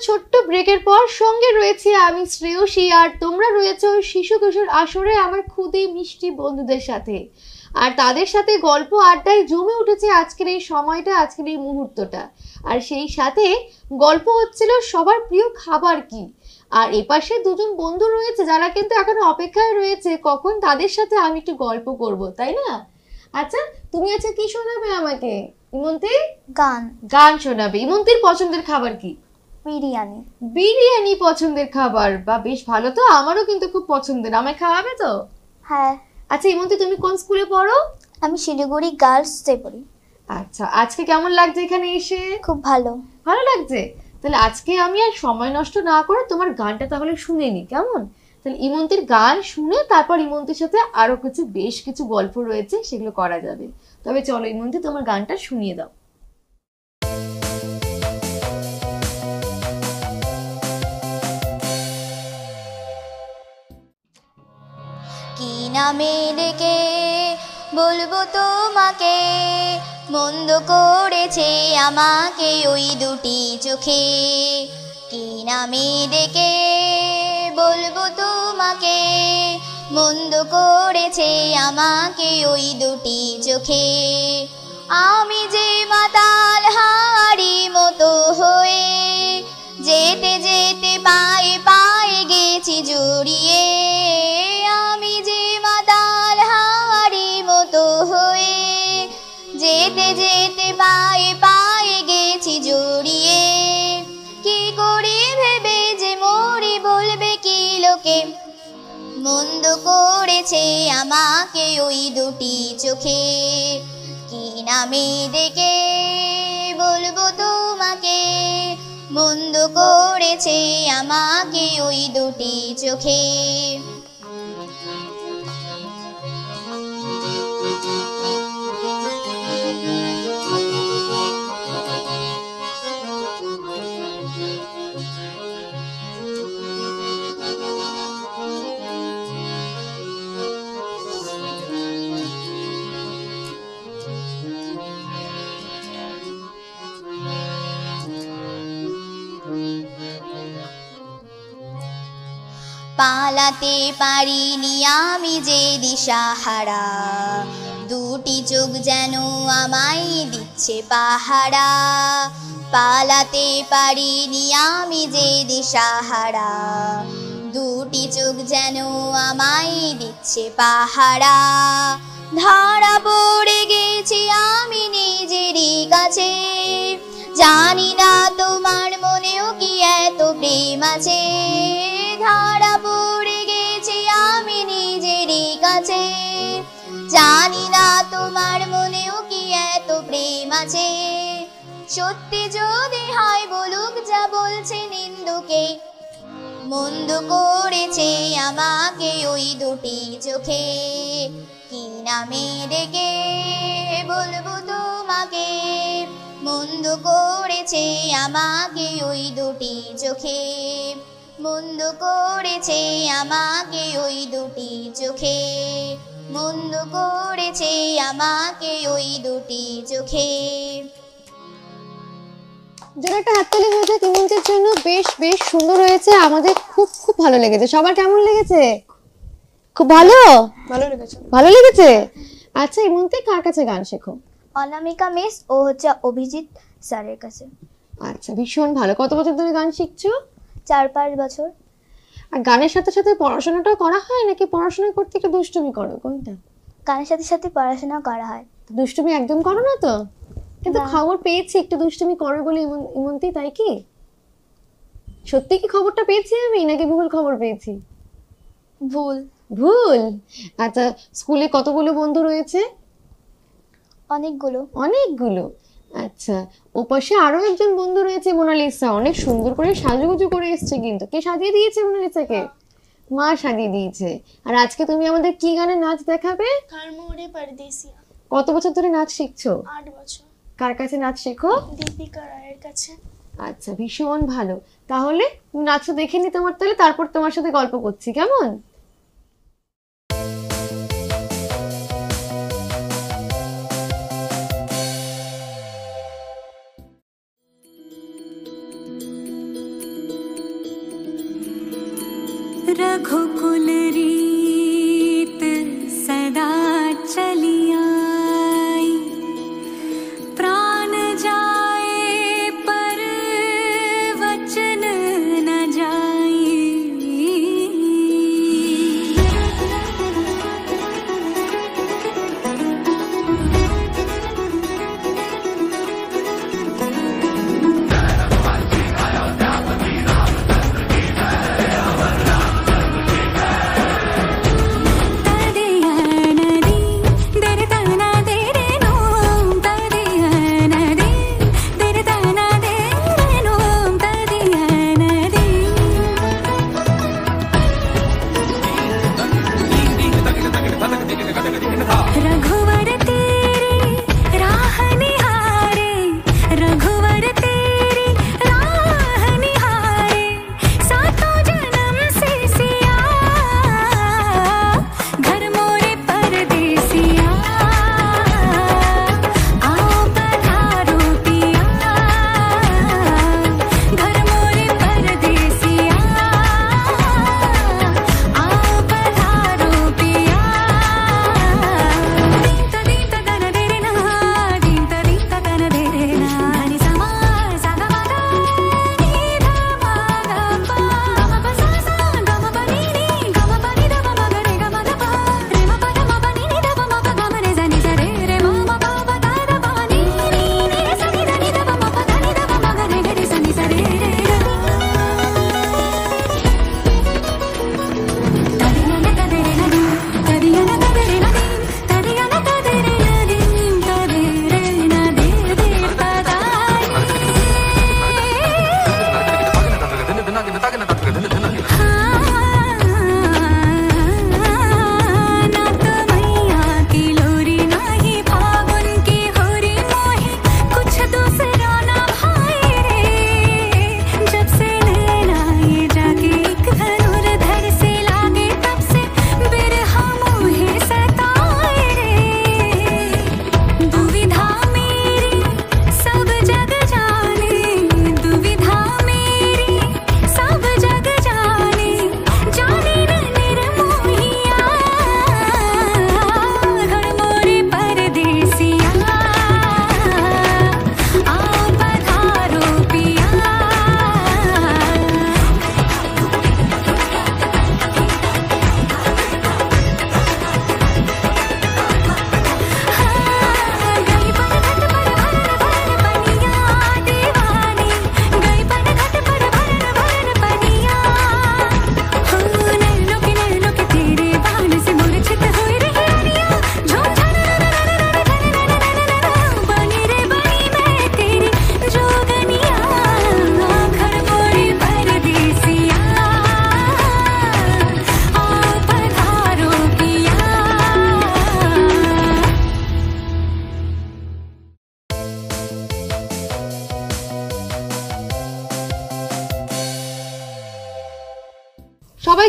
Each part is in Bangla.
ছোট্ট ব্রেকের পর সঙ্গে রয়েছে আমি শ্রেয়সী, আর তোমরা রয়েছে ওই শিশু কিশোর আসরে আমার খুদে মিষ্টি বন্ধুদের সাথে। আর তাদের সাথে গল্প আড্ডায় জমে উঠেছে আজকের এই সময়টা, আজকের এই মুহূর্তটা। আর সেই সাথে গল্প হচ্ছিল সবার প্রিয় খাবার কি। আর এপাশে দুজন বন্ধু রয়েছে যারা কিন্তু এখনো অপেক্ষায় রয়েছে কখন তাদের সাথে আমি একটু গল্প করব, তাই না? আচ্ছা, তুমি আজকে কি শোনাবে আমাকে? ইমন্তি গান শোনাবে। ইমন্তির পছন্দের খাবার কি? বিরিয়ানি। বিরিয়ানি পছন্দের খাবার, বা বেশ ভালো তো, আমারও কিন্তু খুব পছন্দের। আমায় খাওয়াবে তো? হ্যাঁ। আচ্ছা ইমন্তি, তুমি কোন স্কুলে পড়ো? আমি শিলিগুড়ি গার্লসে পড়ি। আচ্ছা, আজকে কেমন লাগছে এখানে এসে? খুব ভালো। ভালো লাগছে? তাহলে আজকে আমি আর সময় নষ্ট না করে তোমার গানটা তাহলে শুনে নি, কেমন? তাহলে ইমন্তির গান শুনে তারপর ইমন্তির সাথে আরো বেশ কিছু গল্প রয়েছে, সেগুলো করা যাবে। তবে চলো ইমন্তি, তোমার গানটা শুনিয়ে দাও। কি নামে ডেকে বলবো তোমাকে, মন্দ করেছে আমাকে ওই দুটি চোখে। কি নামে ডেকে বলবো তোমাকে, মন্দ করেছে আমাকে ওই দুটি চোখে। আমি যে মাতাল হাড়ি মতো হয়ে যেতে যেতে পায়ে পায়ে গেছি জড়িয়ে। আমি যে মাতাল হাড়ি মতো হয়ে যেতে যেতে পায়ে পায়ে গেছি জড়িয়ে। কি করি ভেবে যে মরি বলবে কি লোকে, মন্দ করেছে আমাকে ওই দুটি চোখে। কি নামে ডেকে বলবো তোমাকে, মন্দ করেছে আমাকে ওই দুটি চোখে। পালাতে পারিনি আমি যে দিশাহারা, দুটি চোখ যেন আমায় দিচ্ছে পাহারা। পালাতে পারিনি আমি যে দিশাহারা, দুটি চোখ যেন আমায় দিচ্ছে পাহারা। ধরা পড়ে গেছি আমি নিজেরই কাছে, জানি না তোমার মনেও কি এত প্রেম আছে। ধরা পড়ে গেছি আমি নিজেরই কাছে, জানি না তোমার মনেও কি এত প্রেম আছে। সত্যি যদি হয় বলুক যা বলছে নিন্দুকে, মন্দ করেছে আমাকে ওই দুটি চোখে। কি নামে ডেকে বলবো তোমাকে, মন্দ করেছে আমাকে ওই দুটি চোখে। মন্দ করেছে আমাকে ওই দুটি চোখে, মন্দ করেছে আমাকে ওই দুটি চোখে। যেটা একটা হাততালি হয়েছে ইমন্তির জন্য, বেশ বেশ সুন্দর হয়েছে। আমাদের খুব খুব ভালো লেগেছে। সবার কেমন লেগেছে? খুব ভালো? ভালো লেগেছে। ভালো লেগেছে? আচ্ছা ইমন্তি, কার কাছে গান শেখো? অনামিকা মিস ও হচ্ছে অভিজিৎ স্যারের কাছে। আচ্ছা, ভীষণ ভালো। কত বছর ধরে গান শিখছো? 4-5 বছর। আর গানের সাথে সাথে পড়াশোনাটাও করা হয় নাকি পড়াশোনা করতে একটু দুষ্টুমি করো, কোনটা? গানের সাথে সাথে পড়াশোনা করা হয়। দুষ্টুমি একদম করো না তো? কিন্তু খবর পেয়েছি একটু দুষ্টুমি করো বলে ইমন্তি, তাই কি? সত্যি কি খবরটা পেয়েছি আমি নাকি ভুল খবর পেয়েছি? ভুল। ভুল? আচ্ছা, স্কুলে কতগুলো বন্ধু রয়েছে? অনেকগুলো। অনেকগুলো? আচ্ছা, ওপাশে আরো একজন বন্ধু রয়েছে মোনালিসা, অনেক সুন্দর করে সাজুগুজু করে এসছে। কিন্তু কে সাজিয়ে দিয়েছে মোনালিসাকে? মা সাজিয়ে দিয়েছে। আর আজকে তুমি আমাদের কি গানে নাচ দেখাবে? খারমোরে পরদেসিয়া। কত বছর ধরে নাচ শিখছো? 8 বছর। কার কাছে নাচ শেখো? দীপিকা রায়ের কাছে। আচ্ছা, ভীষণ ভালো। তাহলে নাচও দেখে নি তোমার, তাহলে তারপর তোমার সাথে গল্প করছি, কেমন?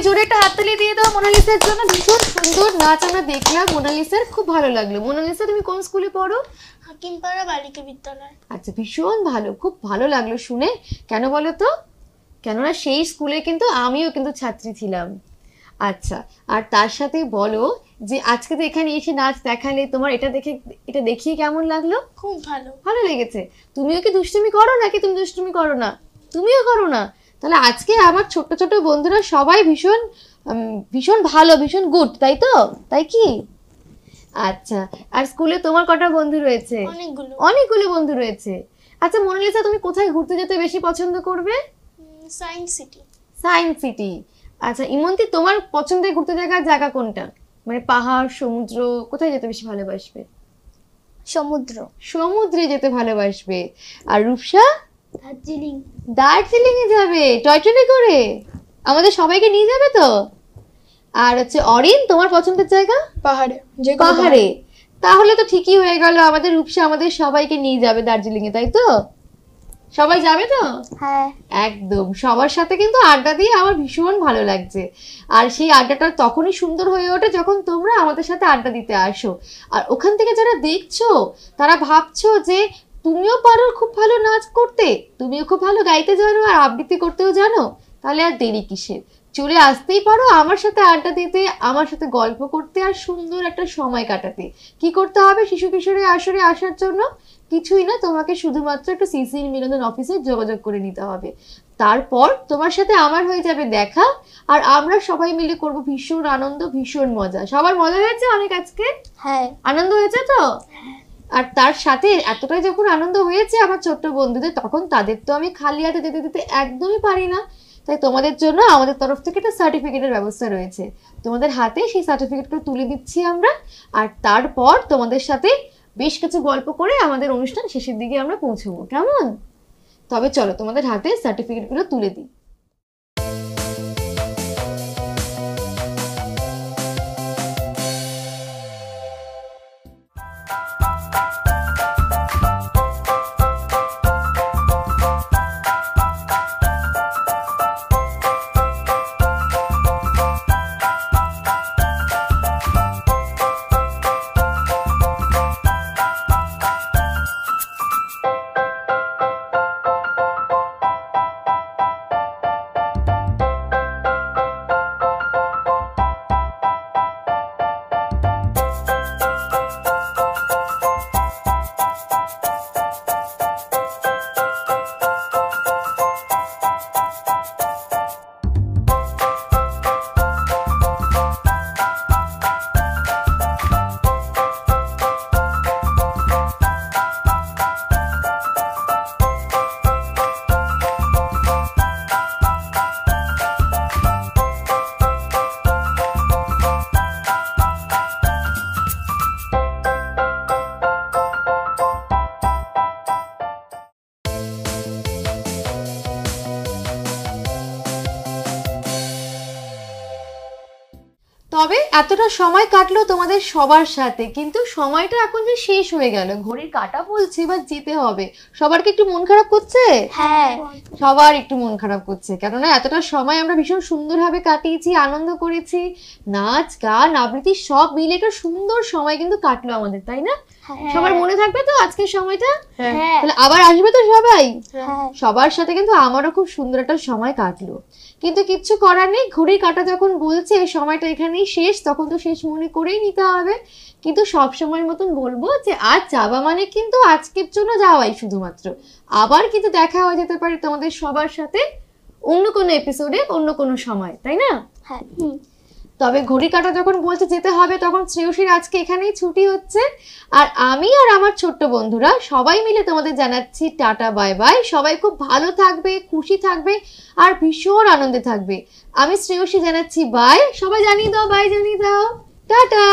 জোরে একটা হাততালি দিয়ে দাও মোনালিসার জন্য। ভীষণ সুন্দর নাচ আমরা দেখলাম মোনালিসার, খুব ভালো লাগলো। মোনালিসা তুমি কোন স্কুলে পড়ো? হাকিমপাড়া বালিকা বিদ্যালয়। আচ্ছা, ভীষণ ভালো, খুব ভালো লাগলো শুনে। কেন বলো তো? কেননা সেই স্কুলে কিন্তু আমিও কিন্তু ছাত্রী ছিলাম। আচ্ছা, আর তার সাথে বলো যে আজকে তো এখানে এসে নাচ দেখালে, তোমার এটা দেখিয়ে কেমন লাগলো? খুব ভালো। ভালো লেগেছে। তুমিও কি দুষ্টুমি করো নাকি তুমি দুষ্টুমি করো না? তুমিও করো না? তাহলে আজকে আমার ছোট ছোট বন্ধুরা সবাই ভীষণ ভীষণ ভালো, ভীষণ গুড, তাই তো? তাই কি? আচ্ছা, আর স্কুলে তোমার কটা বন্ধু রয়েছে? অনেকগুলো বন্ধু রয়েছে। আচ্ছা মোনালিসা, তুমি কোথায় ঘুরতে যেতে বেশি পছন্দ করবে? Science city. Science city. আচ্ছা ইমন্তি, তোমার পছন্দের ঘুরতে জায়গা কোনটা? মানে পাহাড়, সমুদ্র, কোথায় যেতে বেশি ভালোবাসবে? সমুদ্র। সমুদ্রে যেতে ভালোবাসবে। আর রূপসা? দার্জিলিং। দার্জিলিং এ যাবে টয় ট্রেনে করে? আমাদের সবাইকে নিয়ে যাবে তো? আর হচ্ছে অরিন, তোমার পছন্দের জায়গা? পাহাড়ে। পাহাড়ে। তাহলে তো ঠিকই হয়ে গেল, আমাদের রূপসা আমাদের সবাইকে নিয়ে যাবে দার্জিলিং এ, তাই তো? সবাই যাবে তো? হ্যাঁ একদম। সবার সাথে কিন্তু আড্ডা দিয়ে আমার ভীষণ ভালো লাগছে। আর সেই আড্ডাটা তখনই সুন্দর হয়ে ওঠে যখন তোমরা আমাদের সাথে আড্ডা দিতে আসো। আর ওখান থেকে যারা দেখছো তারা ভাবছো যে তুমিও পারো খুব ভালো নাচ করতে, তুমিও খুব ভালো গাইতে জানো আর আবৃত্তি করতেও জানো, তাহলে আর দেরি কিসের? চলে আসতেই পারো আমার সাথে আড্ডা দিতে, আমার সাথে গল্প করতে আর সুন্দর একটা সময় কাটাতে। কি করতে হবে শিশু কিশোরের আসরে আসার জন্য? কিছুই না, তোমাকে শুধুমাত্র একটা সিসির মিলন অফিসে যোগাযোগ করে নিতে হবে। তারপর তোমার সাথে আমার হয়ে যাবে দেখা, আর আমরা সবাই মিলে করব ভীষণ আনন্দ, ভীষণ মজা। সবার মজা হয়েছে অনেক আজকে? হ্যাঁ আনন্দ হয়েছে তো? আর তার সাথে এতটাই যখন আনন্দ হয়েছে আমার ছোট্ট বন্ধুদের, তখন তাদের তো আমি খালি হাতে যেতে দিতে একদমই পারি না। তাই তোমাদের জন্য আমাদের তরফ থেকে একটা সার্টিফিকেটের ব্যবস্থা রয়েছে। তোমাদের হাতে সেই সার্টিফিকেটটা তুলে দিচ্ছি আমরা। আর তারপর তোমাদের সাথে বেশ কিছু গল্প করে আমাদের অনুষ্ঠান শেষের দিকে আমরা পৌঁছবো, কেমন? তবে চলো তোমাদের হাতে সার্টিফিকেটগুলো তুলে দিই। তবে এতটা সময় কাটলো তোমাদের সবার সাথে, কিন্তু সময়টা এখন যে শেষ হয়ে গেল, ঘড়ির কাঁটা বলছে এবার যেতে হবে। সবার কি একটু মন খারাপ করছে? হ্যাঁ সবার একটু মন খারাপ করছে, কেননা এতটা সময় আমরা ভীষণ সুন্দরভাবে কাটিয়েছি, আনন্দ করেছি, নাচ গান আবৃত্তি সব মিলে একটা সুন্দর সময় কিন্তু কাটলো আমাদের, তাই না? সবার মনে থাকবে তো আজকের সময়টা? তাহলে আবার আসবে তো সবাই? সবার সাথে কিন্তু আমারও খুব সুন্দর একটা সময় কাটলো। কিন্তু কিচ্ছু করার নেই, ঘড়ির কাঁটা যখন বলছে সময়টা এখানেই শেষ, তখন তো শেষ মনে করেই নিতে হবে। কিন্তু সব সময়ের মতন বলবো যে আজ যাওয়া মানে কিন্তু আজকের জন্য যাওয়াই শুধুমাত্র। আবার কিন্তু দেখা হয়ে যেতে পারে তোমাদের সবার সাথে অন্য কোনো এপিসোডে, অন্য কোনো সময়, তাই না? হ্যাঁ তবে ঘড়ি কাঁটা যখন বলছে যেতে হবে, তখন শ্রেয়সীর আজকে এখানেই ছুটি হচ্ছে। আর আমি আর আমার ছোট্ট বন্ধুরা সবাই মিলে তোমাদের জানাচ্ছি টাটা বাই বাই। সবাই খুব ভালো থাকবে, খুশি থাকবে আর ভীষণ আনন্দে থাকবে। আমি শ্রেয়সী জানাচ্ছি বাই। সবাই জানিয়ে দাও, বাই জানিয়ে দাও, টাটা।